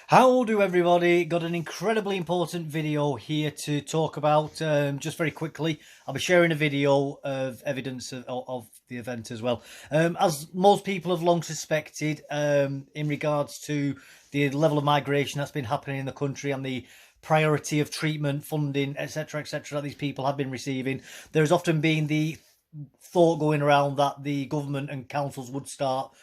How do everybody? Got an incredibly important video here to talk about. Just very quickly, I'll be sharing a video of evidence of the event as well. As most people have long suspected, in regards to the level of migration that's been happening in the country and the priority of treatment, funding, etc., etc., that these people have been receiving, there has often been the thought going around that the government and councils would start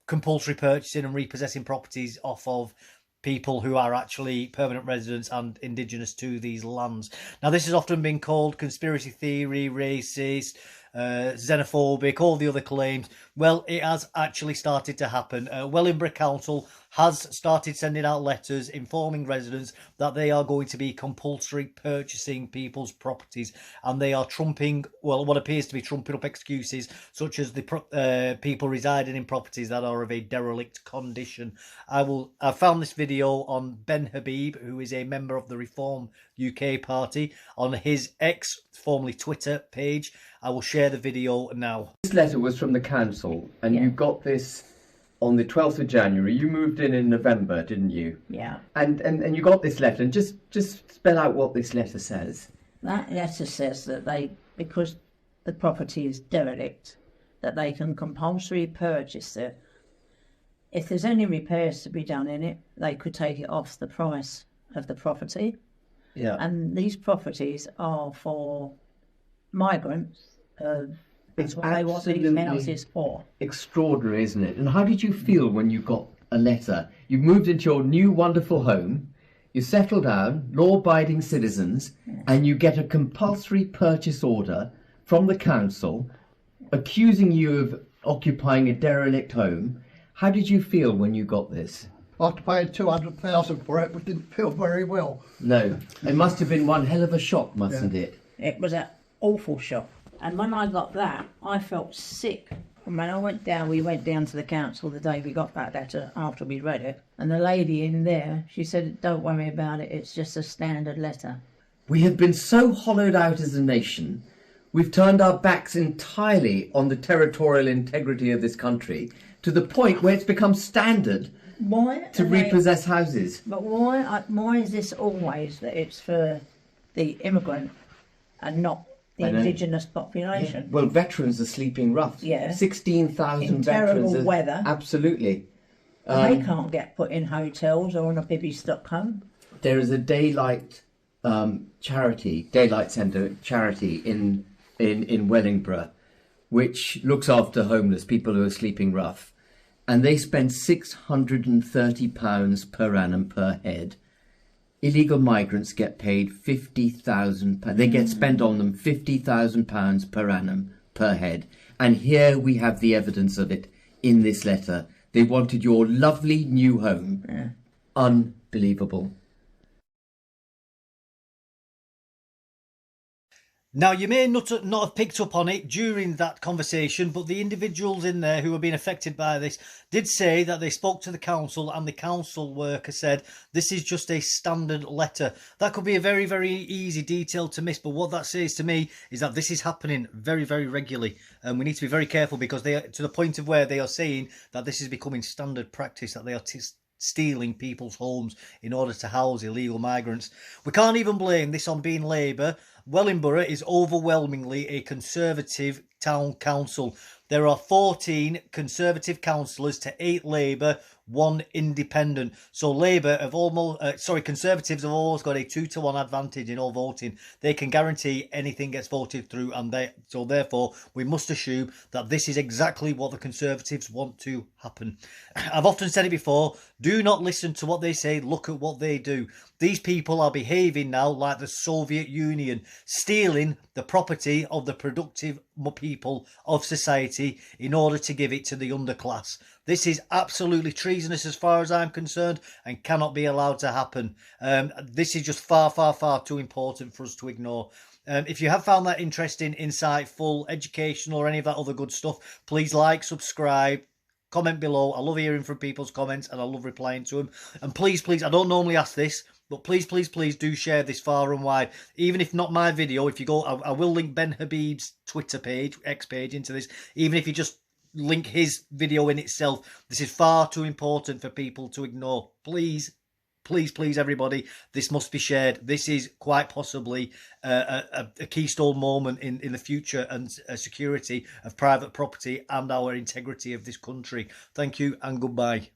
compulsory purchasing and repossessing properties off of people who are actually permanent residents and indigenous to these lands. Now, this has often been called conspiracy theory, racist, xenophobic, all the other claims. Well, it has actually started to happen. Wellingborough Council has started sending out letters informing residents that they are going to be compulsory purchasing people's properties, and they are trumping, well, what appears to be trumping up excuses such as the people residing in properties that are of a derelict condition. I found this video on Ben Habib, who is a member of the Reform UK party, on his X, formerly Twitter page. I will share the video now. This letter was from the council, and you got this on the 12th of January. You moved in November, didn't you? Yeah. And you got this letter, and just spell out what this letter says. That letter says that because the property is derelict, that they can compulsory purchase it. If there's any repairs to be done in it, they could take it off the price of the property. Yeah. And these properties are for migrants. That's what they want these houses for. Extraordinary, isn't it? And how did you feel when you got a letter? You've moved into your new wonderful home, you settle down, law-abiding citizens, and you get a compulsory purchase order from the council accusing you of occupying a derelict home. How did you feel when you got this? After paying 200,000 for it, we didn't feel very well. No, it must have been one hell of a shock, mustn't it? It was an awful shock. And when I got that, I felt sick. And when we went down to the council the day we got that letter after we read it. And the lady in there, she said, don't worry about it, it's just a standard letter. We have been so hollowed out as a nation. We've turned our backs entirely on the territorial integrity of this country to the point where it's become standard to repossess houses. But why is this always that it's for the immigrant and not the indigenous population? Yeah. Well, veterans are sleeping rough. Yeah. 16,000 veterans. Terrible weather. Absolutely. They can't get put in hotels or on a bibby stock home. There is a daylight centre charity in Wellingborough, which looks after homeless people who are sleeping rough, and they spend £630 per annum per head. Illegal migrants get paid £50,000. They get spent on them £50,000 per annum per head. And here we have the evidence of it in this letter. They wanted your lovely new home. Yeah. Unbelievable. Now, you may not have picked up on it during that conversation, but the individuals in there who were being affected by this did say that they spoke to the council, and the council worker said this is just a standard letter. That could be a very, very easy detail to miss, but what that says to me is that this is happening very, very regularly, and we need to be very careful, because they are to the point of where they are saying that this is becoming standard practice, that they are stealing people's homes in order to house illegal migrants. We can't even blame this on being Labour. Wellingborough is overwhelmingly a Conservative town council. There are 14 Conservative councillors to 8 Labour, 1 independent. So Conservatives have always got a 2-to-1 advantage in all voting. They can guarantee anything gets voted through, and so therefore we must assume that this is exactly what the Conservatives want to happen. I've often said it before, do not listen to what they say, look at what they do. These people are behaving now like the Soviet Union, stealing the property of the productive people of society in order to give it to the underclass. This is absolutely treasonous as far as I'm concerned, and cannot be allowed to happen. This is just far, far, far too important for us to ignore. If you have found that interesting, insightful, educational, or any of that other good stuff, please like, subscribe, comment below. I love hearing from people's comments, and I love replying to them. And please, please, I don't normally ask this, but please, please, please do share this far and wide. Even if not my video, if you go, I will link Ben Habib's Twitter page, X page, into this. Even if you just link his video in itself. This is far too important for people to ignore. Please, please, please, everybody, this must be shared. This is quite possibly a keystone moment in the future and security of private property and our integrity of this country. Thank you and goodbye.